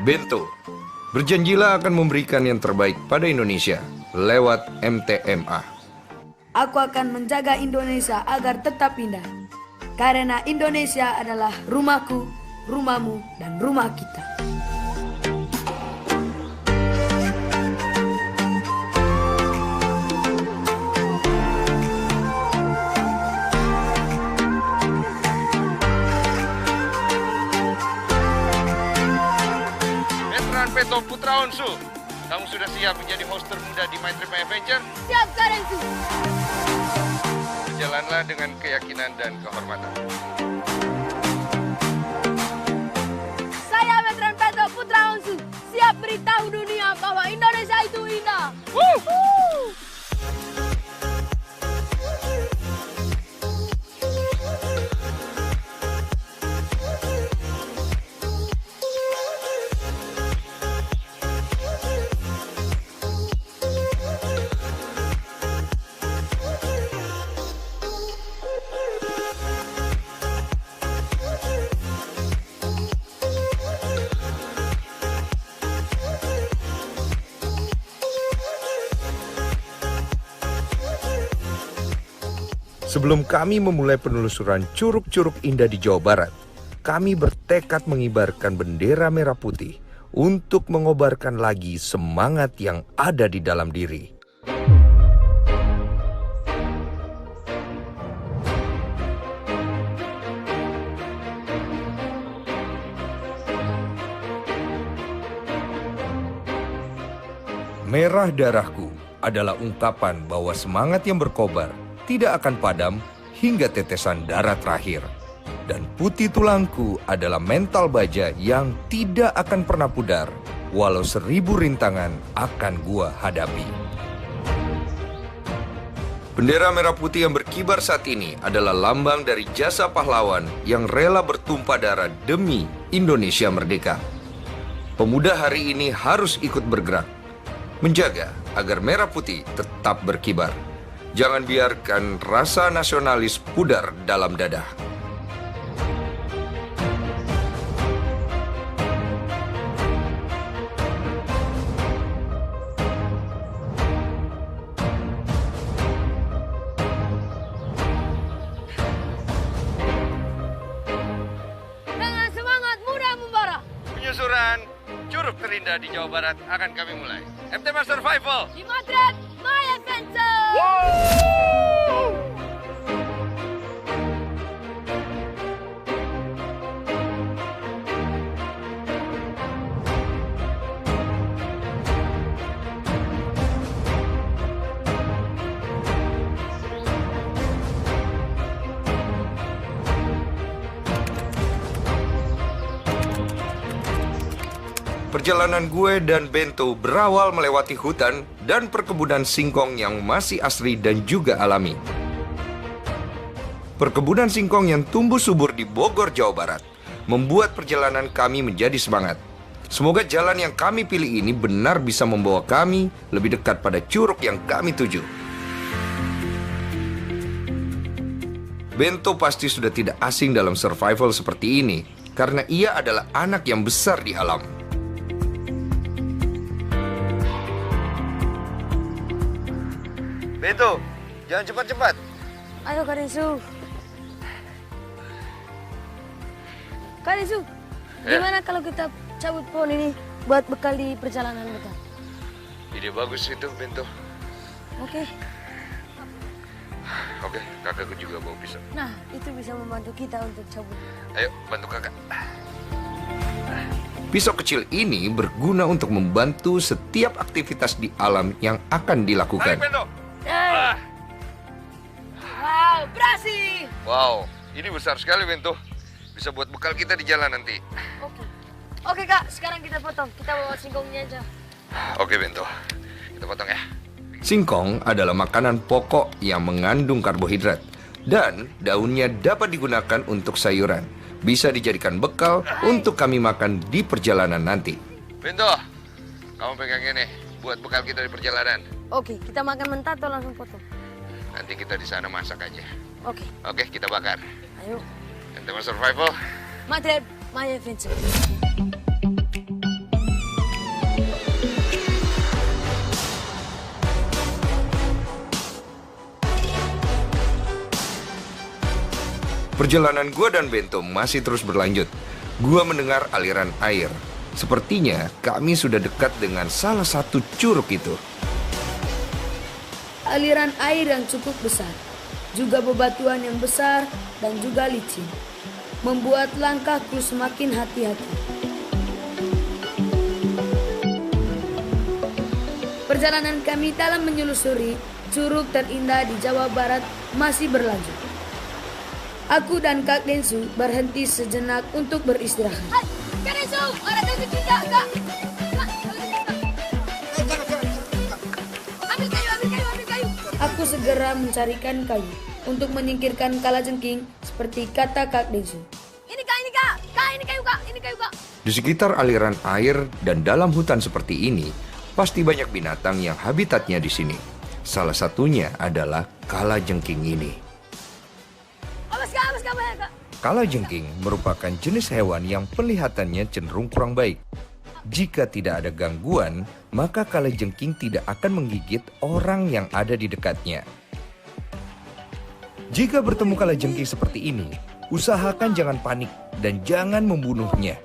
Bento, berjanjilah akan memberikan yang terbaik pada Indonesia lewat MTMA. Aku akan menjaga Indonesia agar tetap indah. Karena Indonesia adalah rumahku, rumahmu, dan rumah kita. Beto Putra Onsu, kamu sudah siap menjadi host termuda di My Trip My Adventure? Siap, Karensu. Berjalanlah dengan keyakinan dan kehormatan. Saya Veteran Beto Putra Onsu, siap beritahu dunia bahwa Indonesia itu indah. Sebelum kami memulai penelusuran curug-curug indah di Jawa Barat, kami bertekad mengibarkan bendera merah putih untuk mengobarkan lagi semangat yang ada di dalam diri. Merah darahku adalah ungkapan bahwa semangat yang berkobar tidak akan padam hingga tetesan darah terakhir. Dan putih tulangku adalah mental baja yang tidak akan pernah pudar, walau 1000 rintangan akan gua hadapi. Bendera merah putih yang berkibar saat ini adalah lambang dari jasa pahlawan yang rela bertumpah darah demi Indonesia merdeka. Pemuda hari ini harus ikut bergerak, menjaga agar merah putih tetap berkibar. Jangan biarkan rasa nasionalis pudar dalam dada. Dengan semangat muda membara, Penyusuran curug terindah di Jawa Barat akan kami mulai. MTMA Survival! di Madrid, My Adventure. Perjalanan gue dan Bento berawal melewati hutan dan perkebunan singkong yang masih asri dan juga alami. Perkebunan singkong yang tumbuh subur di Bogor, Jawa Barat, membuat perjalanan kami menjadi semangat. Semoga jalan yang kami pilih ini benar bisa membawa kami lebih dekat pada curug yang kami tuju. Bento pasti sudah tidak asing dalam survival seperti ini, karena ia adalah anak yang besar di alam. Bento, jangan cepat-cepat. Ayo, Karensu. Karensu, gimana kalau kita cabut pohon ini buat bekal di perjalanan kita? Ide bagus itu, Bento. Oke. Oke, kakakku juga bawa pisau. Nah, itu bisa membantu kita untuk cabut. Ayo, bantu kakak. Pisau kecil ini berguna untuk membantu setiap aktivitas di alam yang akan dilakukan. Wow, berhasil. Wow, ini besar sekali, Bento. Bisa buat bekal kita di jalan nanti. Oke, Kak. Sekarang kita potong. Kita bawa singkongnya aja. Oke, Bento. Kita potong ya. Singkong adalah makanan pokok yang mengandung karbohidrat. Dan daunnya dapat digunakan untuk sayuran. Bisa dijadikan bekal untuk kami makan di perjalanan nanti. Bento, kamu pegang ini buat bekal kita di perjalanan. Oke, kita makan mentah atau langsung potong? Nanti kita di sana masak aja. Oke. Oke, kita bakar. Ayo. MTMA Survival. Madrid, My Adventure. Perjalanan gua dan Bento masih terus berlanjut. Gua mendengar aliran air. Sepertinya kami sudah dekat dengan salah satu curug itu. Aliran air yang cukup besar, juga bebatuan yang besar dan juga licin, membuat langkahku semakin hati-hati. Perjalanan kami dalam menyelusuri curug terindah di Jawa Barat masih berlanjut. Aku dan Kak Densu berhenti sejenak untuk beristirahat. Hai, Kak Densu, ada Densu tidak, Kak? Ambil kayu. Aku segera mencarikan kayu untuk menyingkirkan kalajengking seperti kata Kak Densu. Ini Kak. Kak, ini kayu, Kak. Di sekitar aliran air dan dalam hutan seperti ini, pasti banyak binatang yang habitatnya di sini. Salah satunya adalah kalajengking ini. Awas, Kak. Kalajengking merupakan jenis hewan yang penglihatannya cenderung kurang baik. Jika tidak ada gangguan, maka kalajengking tidak akan menggigit orang yang ada di dekatnya. Jika bertemu kalajengking seperti ini, usahakan jangan panik dan jangan membunuhnya.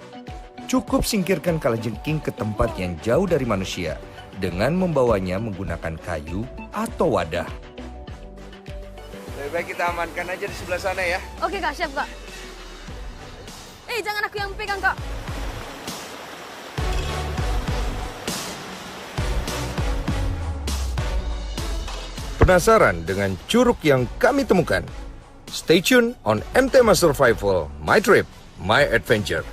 Cukup singkirkan kalajengking ke tempat yang jauh dari manusia dengan membawanya menggunakan kayu atau wadah. Lebih baik kita amankan aja di sebelah sana ya. Oke, Kak, siap, Kak. Jangan aku yang pegang, Kak. Penasaran dengan curug yang kami temukan? Stay tune on MTMA Survival, My Trip, My Adventure.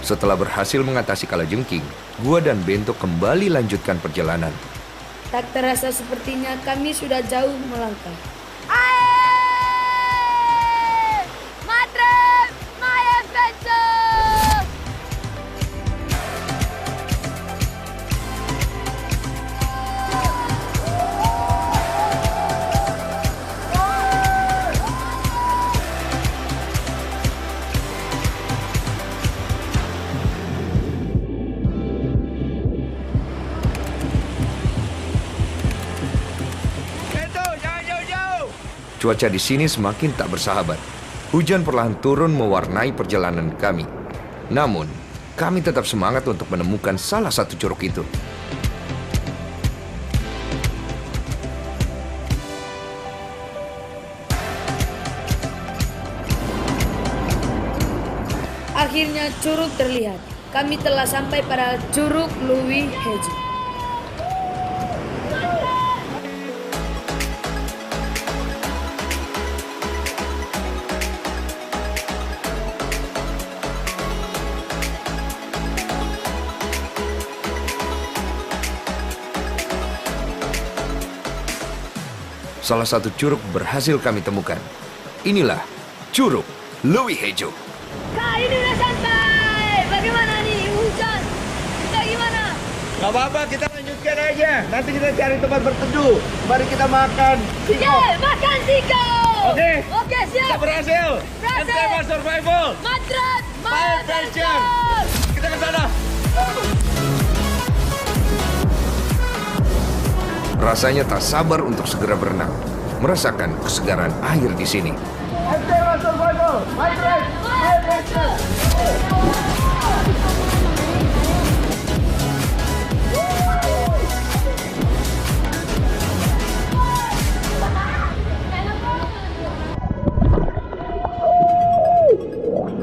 Setelah berhasil mengatasi kalajengking, gua dan Bento kembali lanjutkan perjalanan. Tak terasa sepertinya kami sudah jauh melangkah. My trip, my adventure. Cuaca di sini semakin tak bersahabat. Hujan perlahan turun mewarnai perjalanan kami. Namun, kami tetap semangat untuk menemukan salah satu curug itu. Akhirnya curug terlihat. Kami telah sampai pada Curug Louis Hejo. Salah satu curug berhasil kami temukan. Inilah Curug Louis Hejo. Kak, ini udah sampai. Bagaimana nih hujan? Kita gimana? Gak apa-apa, kita lanjutkan aja. Nanti kita cari tempat berteduh. Mari kita makan. Makan siko. Oke. Oke, siap. Kita berhasil. Berhasil. MTMA Survival. My trip, my My adventure. adventure. Kita ke sana. Rasanya tak sabar untuk segera berenang, merasakan kesegaran air di sini. MTMA Survival. My trip, my adventure.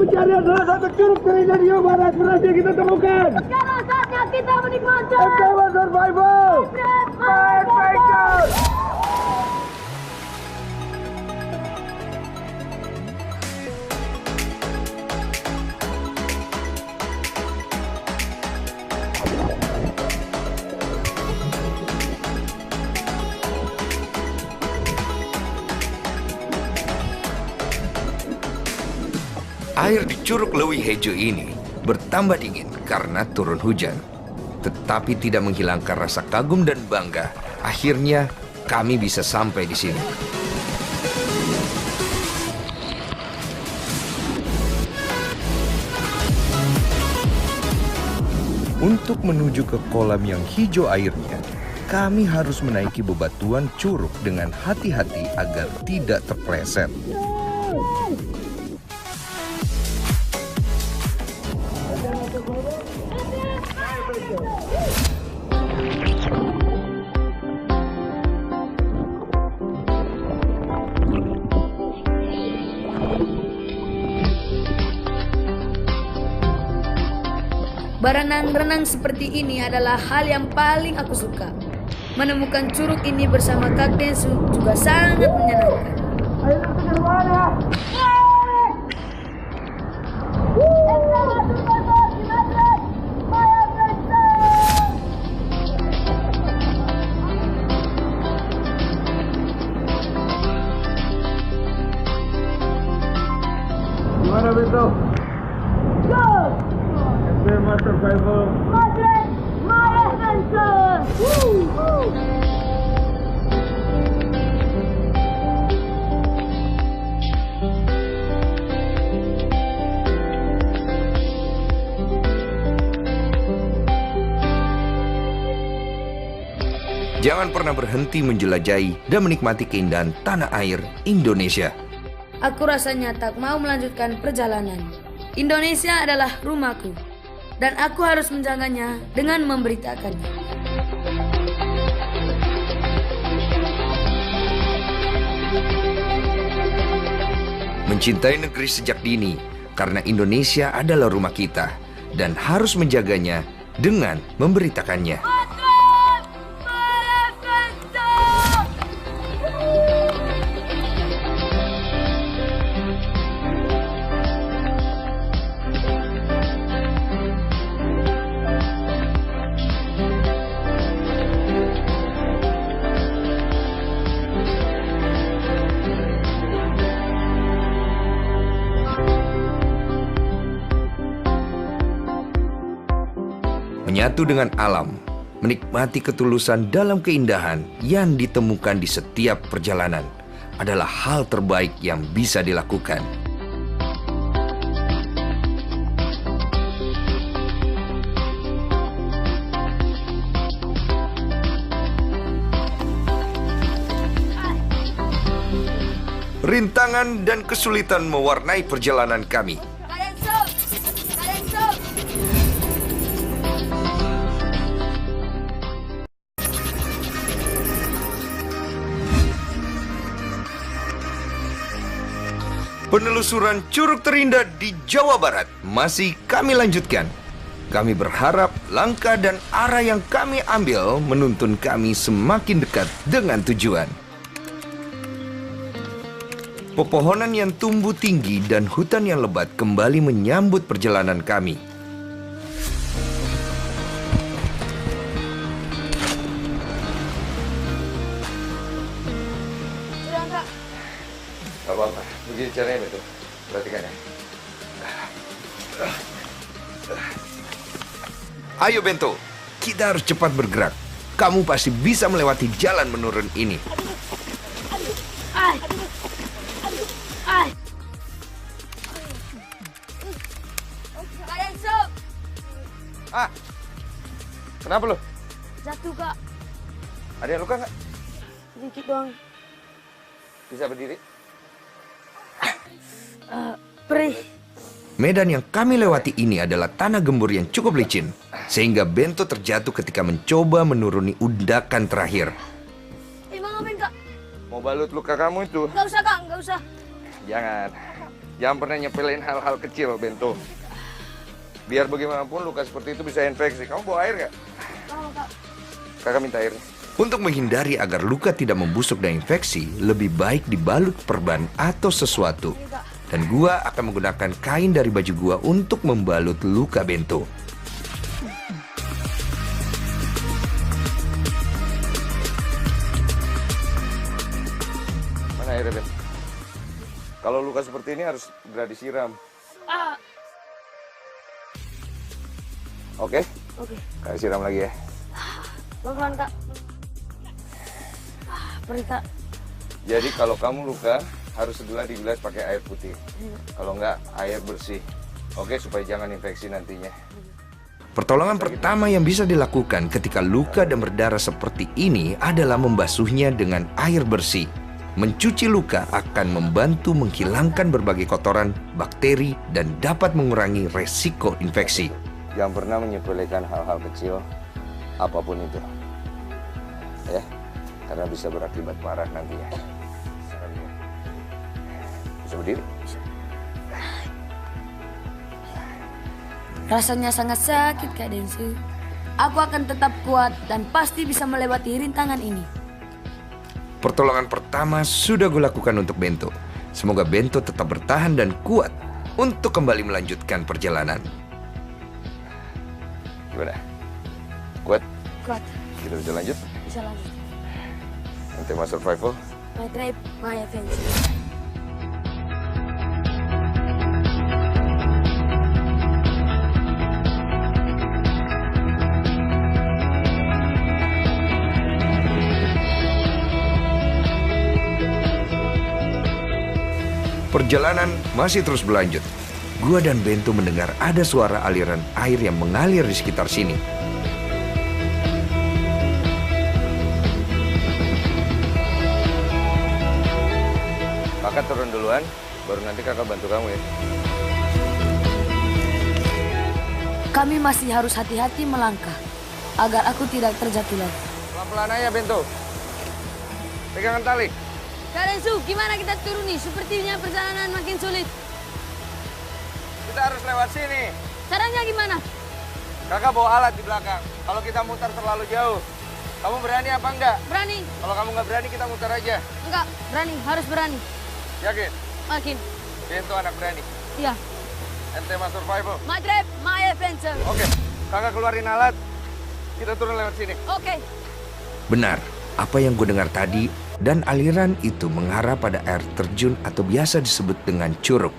Pencarian salah satu curug terindah di Jawa Barat berhasil kita temukan. Sekarang saatnya kita menikmati. MTMA Survival. My adventure. Air di Curug Louis Hejo ini bertambah dingin karena turun hujan. Tetapi tidak menghilangkan rasa kagum dan bangga. Akhirnya kami bisa sampai di sini. Untuk menuju ke kolam yang hijau airnya, kami harus menaiki bebatuan curug dengan hati-hati agar tidak terpleset. Berenang-renang seperti ini adalah hal yang paling aku suka. Menemukan curug ini bersama Kak Densu juga sangat menyenangkan. Gimana Bento? Emblema survival. Madrid, my adventure! Woo! Jangan pernah berhenti menjelajahi dan menikmati keindahan tanah air Indonesia. Aku rasanya tak mau melanjutkan perjalanan. Indonesia adalah rumahku, dan aku harus menjaganya dengan memberitakannya. Mencintai negeri sejak dini, karena Indonesia adalah rumah kita, dan harus menjaganya dengan memberitakannya. Madrid, my adventure! Menyatu dengan alam, menikmati ketulusan dalam keindahan yang ditemukan di setiap perjalanan adalah hal terbaik yang bisa dilakukan. Rintangan dan kesulitan mewarnai perjalanan kami. Kak Densu! Kak Densu! Penelusuran curug terindah di Jawa Barat masih kami lanjutkan. Kami berharap langkah dan arah yang kami ambil menuntun kami semakin dekat dengan tujuan. Pepohonan yang tumbuh tinggi dan hutan yang lebat kembali menyambut perjalanan kami. Sudah enggak? Gak apa-apa, begini caranya betul. Perhatikan ya. Ayo Bento, kita harus cepat bergerak. Kamu pasti bisa melewati jalan menurun ini. Ai! Ai! Kak Densu! Ah, kenapa lo? Jatuh, Kak. Ada yang luka nggak? Sedikit doang. Bisa berdiri? Perih. Medan yang kami lewati ini adalah tanah gembur yang cukup licin, sehingga Bento terjatuh ketika mencoba menuruni undakan terakhir. Mau ngapain, Kak? Mau balut luka kamu itu? Nggak usah, Kak. Nggak usah. Jangan pernah nyepelin hal-hal kecil, Bento. Biar bagaimanapun luka seperti itu bisa infeksi. Kamu bawa air nggak? Mau, Kak. Kakak minta air. Untuk menghindari agar luka tidak membusuk dan infeksi, lebih baik dibalut perban atau sesuatu. Dan gua akan menggunakan kain dari baju gua untuk membalut luka Bento. Mana airnya, Ben? Kalau luka seperti ini harus segera disiram. Oke? Oke. Kasih siram lagi ya. Pelan-pelan, Kak. Perih, Kak. Jadi kalau kamu luka, harus segera dibilas pakai air putih. Kalau enggak, air bersih. Oke, supaya jangan infeksi nantinya. Pertolongan pertama yang bisa dilakukan ketika luka dan berdarah seperti ini adalah membasuhnya dengan air bersih. Mencuci luka akan membantu menghilangkan berbagai kotoran, bakteri, dan dapat mengurangi resiko infeksi. Jangan pernah menyepelekan hal-hal kecil, apapun itu. Ya, karena bisa berakibat parah nantinya. Bisa berdiri? Rasanya sangat sakit, Kak Densu. Aku akan tetap kuat dan pasti bisa melewati rintangan ini. Pertolongan pertama sudah gue lakukan untuk Bento. Semoga Bento tetap bertahan dan kuat untuk kembali melanjutkan perjalanan. Gimana? Kuat? Kuat, Kita bisa lanjut? bisa lanjut. Tema survival? My tribe, my adventure. Perjalanan masih terus berlanjut. Gua dan Bento mendengar ada suara aliran air yang mengalir di sekitar sini. Kakak turun duluan, baru nanti kakak bantu kamu ya. Kami masih harus hati-hati melangkah agar aku tidak terjatuh lagi. Pelan-pelan aja, Bento. Pegangan tali. Kak Densu, gimana kita turun nih? Sepertinya perjalanan makin sulit. Kita harus lewat sini. Caranya gimana? Kakak bawa alat di belakang. Kalau kita muter terlalu jauh, kamu berani apa enggak? Berani? Kalau kamu nggak berani, kita muter aja. Enggak, berani. Harus berani. Yakin? Makin. Bento anak berani. Iya. Tema survival. My tribe, my adventure. Oke, kakak keluarin alat. Kita turun lewat sini. Oke. Benar, apa yang gue dengar tadi dan aliran itu mengarah pada air terjun atau biasa disebut dengan curug.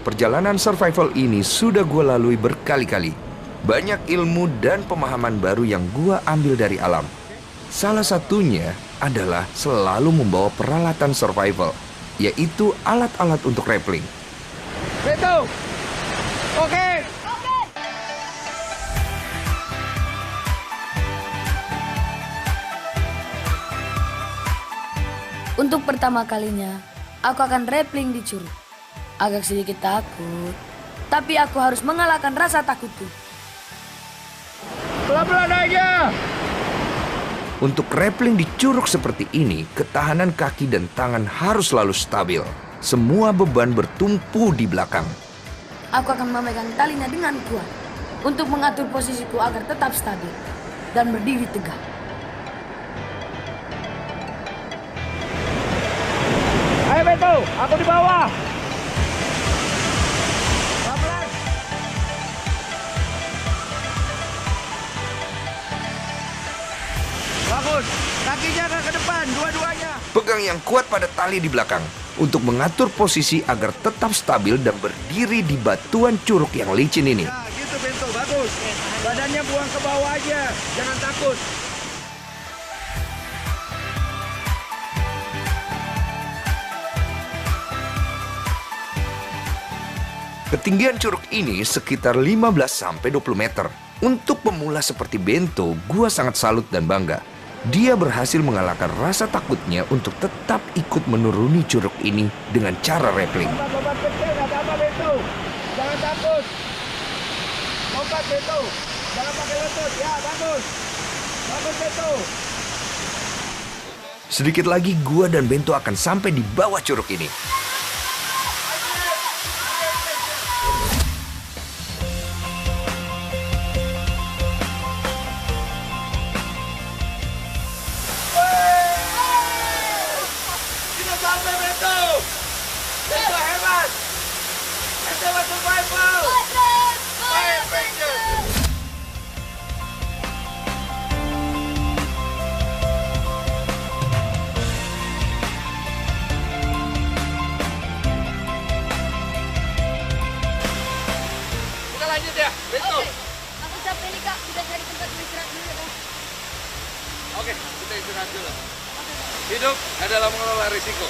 Perjalanan survival ini sudah gue lalui berkali-kali. Banyak ilmu dan pemahaman baru yang gue ambil dari alam. Salah satunya adalah selalu membawa peralatan survival, yaitu alat-alat untuk rappelling. Bento! Oke! Untuk pertama kalinya, aku akan rappelling di curug. Agak sedikit takut, tapi aku harus mengalahkan rasa takutku. Pelan-pelan aja. Untuk rappelling di curug seperti ini, ketahanan kaki dan tangan harus selalu stabil. Semua beban bertumpu di belakang. Aku akan memegang talinya dengan kuat untuk mengatur posisiku agar tetap stabil dan berdiri tegak. Ayo Bento, aku di bawah. Pelan-pelan. Bagus, kakinya ke depan, dua-duanya. Pegang yang kuat pada tali di belakang untuk mengatur posisi agar tetap stabil dan berdiri di batuan curug yang licin ini. Nah, gitu Bento, bagus. Badannya buang ke bawah aja, jangan takut. Ketinggian curug ini sekitar 15-20 meter. Untuk pemula seperti Bento, gua sangat salut dan bangga. Dia berhasil mengalahkan rasa takutnya untuk tetap ikut menuruni curug ini dengan cara rappelling. Lompat kecil, nggak apa-apa Bento. Jangan takut. Lompat Bento. Jangan pakai lutut. Ya, bagus. Bagus Bento. Sedikit lagi gua dan Bento akan sampai di bawah curug ini. Kita sampai Bento. Bento hebat. Bento survival. My adventure. Kita lanjut ya, Bento. Oke. Aku capek nih, Kak. Kita cari tempat beristirahat dulu ya, Kak. Oke, kita istirahat dulu. Hidup adalah mengelola risiko.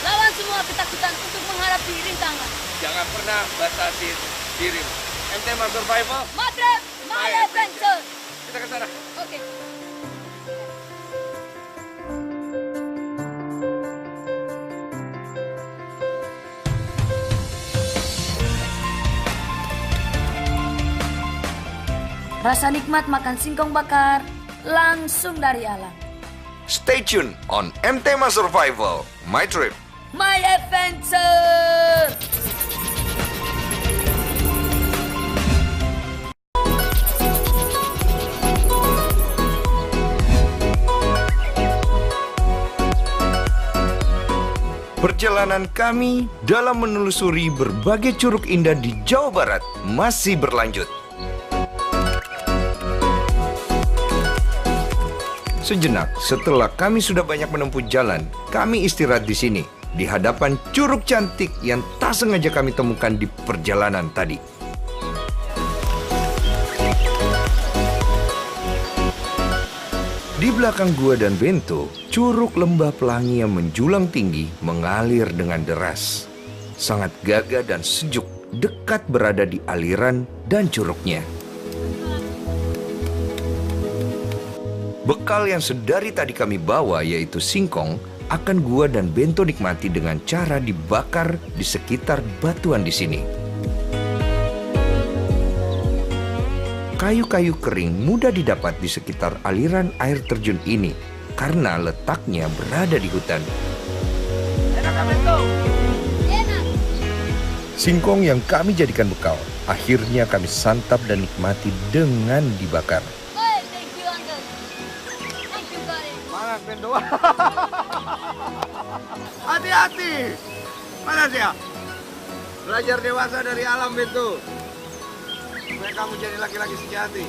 Lawan semua ketakutan untuk menghadapi rintangan. Jangan pernah batasi dirimu. MT Mas Survival. Madrid, my adventure. Kita ke sana. Oke. Rasa nikmat makan singkong bakar langsung dari alam. Stay tune on MTMA Survival, My Trip. My adventure. Perjalanan kami dalam menelusuri berbagai curug indah di Jawa Barat masih berlanjut. Sejenak setelah kami sudah banyak menempuh jalan, kami istirahat di sini, di hadapan curug cantik yang tak sengaja kami temukan di perjalanan tadi. Di belakang gua dan Bento, curug lembah pelangi yang menjulang tinggi mengalir dengan deras. Sangat gagah dan sejuk, dekat berada di aliran dan curugnya. Bekal yang sedari tadi kami bawa, yaitu singkong, akan gua dan Bento nikmati dengan cara dibakar di sekitar batuan di sini. Kayu-kayu kering mudah didapat di sekitar aliran air terjun ini karena letaknya berada di hutan. Enak. Singkong yang kami jadikan bekal, akhirnya kami santap dan nikmati dengan dibakar. Oh, thank you, Uncle. Thank you, buddy. Semangat, Bento. Hati-hati. Panas ya? Belajar dewasa dari alam, Bento. Supaya kamu jadi laki-laki sejati.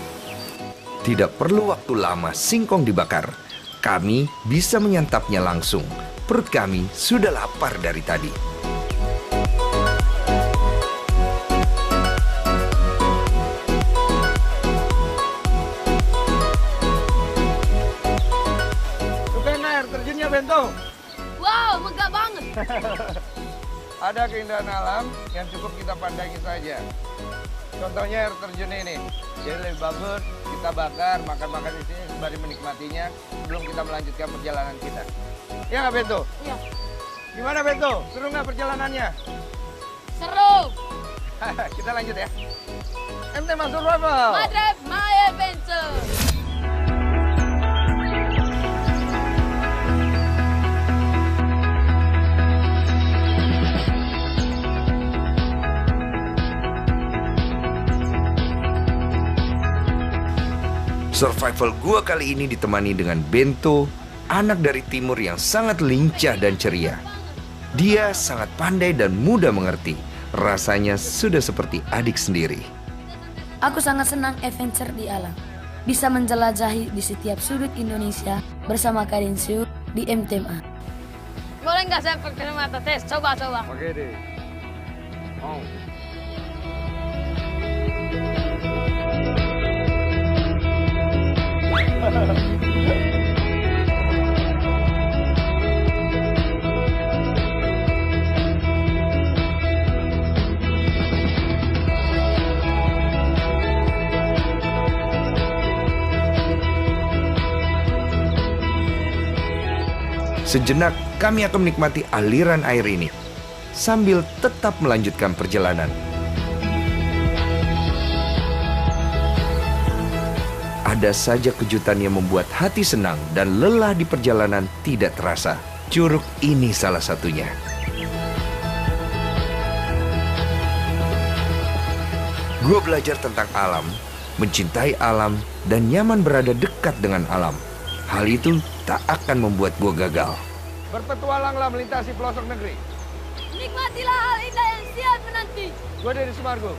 Tidak perlu waktu lama singkong dibakar. Kami bisa menyantapnya langsung. Perut kami sudah lapar dari tadi. Sukain air terjunnya, Bento. Wow, megah banget. Ada keindahan alam yang cukup kita pandangi saja. Contohnya air terjun ini. Jadi lebih bagus kita bakar, makan-makan di sini sembari menikmatinya sebelum kita melanjutkan perjalanan kita. Ya nggak, Bento? Iya. Gimana, Bento? Seru nggak perjalanannya? Seru. Kita lanjut ya. MT Mas Survival. Madrid, my adventure. Survival gua kali ini ditemani dengan Bento, anak dari timur yang sangat lincah dan ceria. Dia sangat pandai dan mudah mengerti. Rasanya sudah seperti adik sendiri. Aku sangat senang adventure di alam. Bisa menjelajahi di setiap sudut Indonesia bersama Kak Densu di MTMA. Boleh nggak saya pakai mata tes? Coba. Oke deh. Oh. Sejenak kami akan menikmati aliran air ini sambil tetap melanjutkan perjalanan. Ada saja kejutan yang membuat hati senang dan lelah di perjalanan tidak terasa. Curug ini salah satunya. Gua belajar tentang alam, mencintai alam, dan nyaman berada dekat dengan alam. Hal itu tak akan membuat gua gagal. Berpetualanglah melintasi pelosok negeri. Nikmatilah hal indah yang siap menanti. Gue dari Sumargo.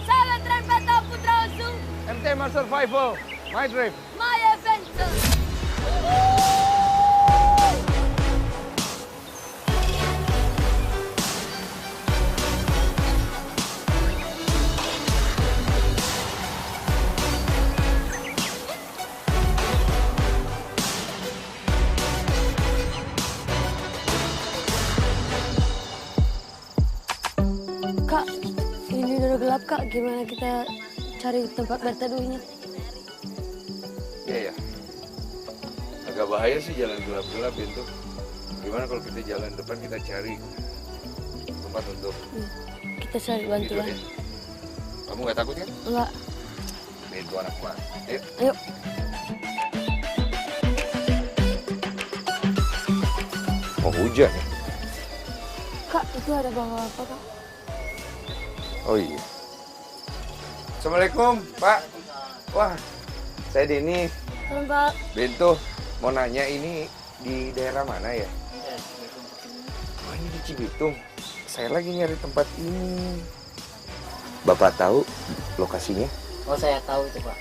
Saya Veteran Peta Putra Usu, MT Mas Survival, My Trip. my adventure. Kak, ini udah gelap Kak, gimana kita cari tempat berteduhnya? Iya ya. Agak bahaya sih jalan gelap-gelap itu. Gimana kalau kita jalan depan kita cari tempat untuk Kita cari tidur bantuan. ya? Kamu nggak takut kan? Enggak, Itu anak gua. Ayo. ayo. Mau hujan ya? Kak, itu ada bawa apa Kak? Oh iya. Assalamualaikum, Pak. Wah, saya Denny. Halo Pak. Bento, mau nanya ini di daerah mana ya? Oh, ini di Cibitung. Saya lagi nyari tempat ini. Bapak tahu lokasinya? Oh saya tahu itu Pak.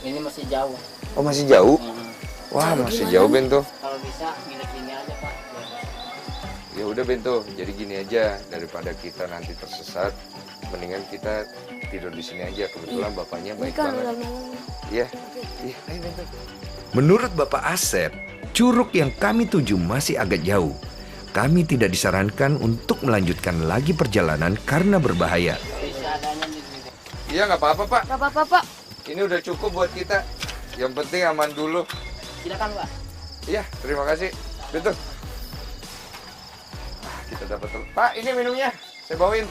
Ini masih jauh. Oh, masih jauh? Wah, masih jauh, Bento. Kalau bisa nginep sini aja Pak. Ya udah, Bento. Jadi gini aja, daripada kita nanti tersesat, mendingan kita tidur di sini aja. Kebetulan bapaknya Ini baik kan banget. udah malam. Iya. Iya, ayo, Bento. Menurut Bapak Asep, curug yang kami tuju masih agak jauh. Kami tidak disarankan untuk melanjutkan lagi perjalanan karena berbahaya. Bisa adanya di sini. Iya, nggak apa-apa, Pak. Gak apa-apa Pak. Ini udah cukup buat kita. Yang penting aman dulu. Silakan Pak. Iya, terima kasih. Betul. Kita dapat. Pak, ini minumnya. Saya bawain.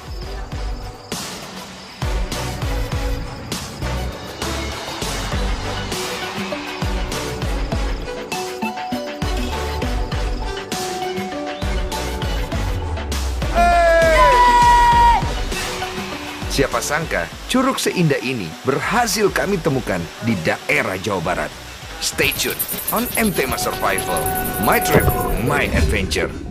Siapa sangka curug seindah ini berhasil kami temukan di daerah Jawa Barat. Stay tuned on MTMA Survival, My Trip, My Adventure.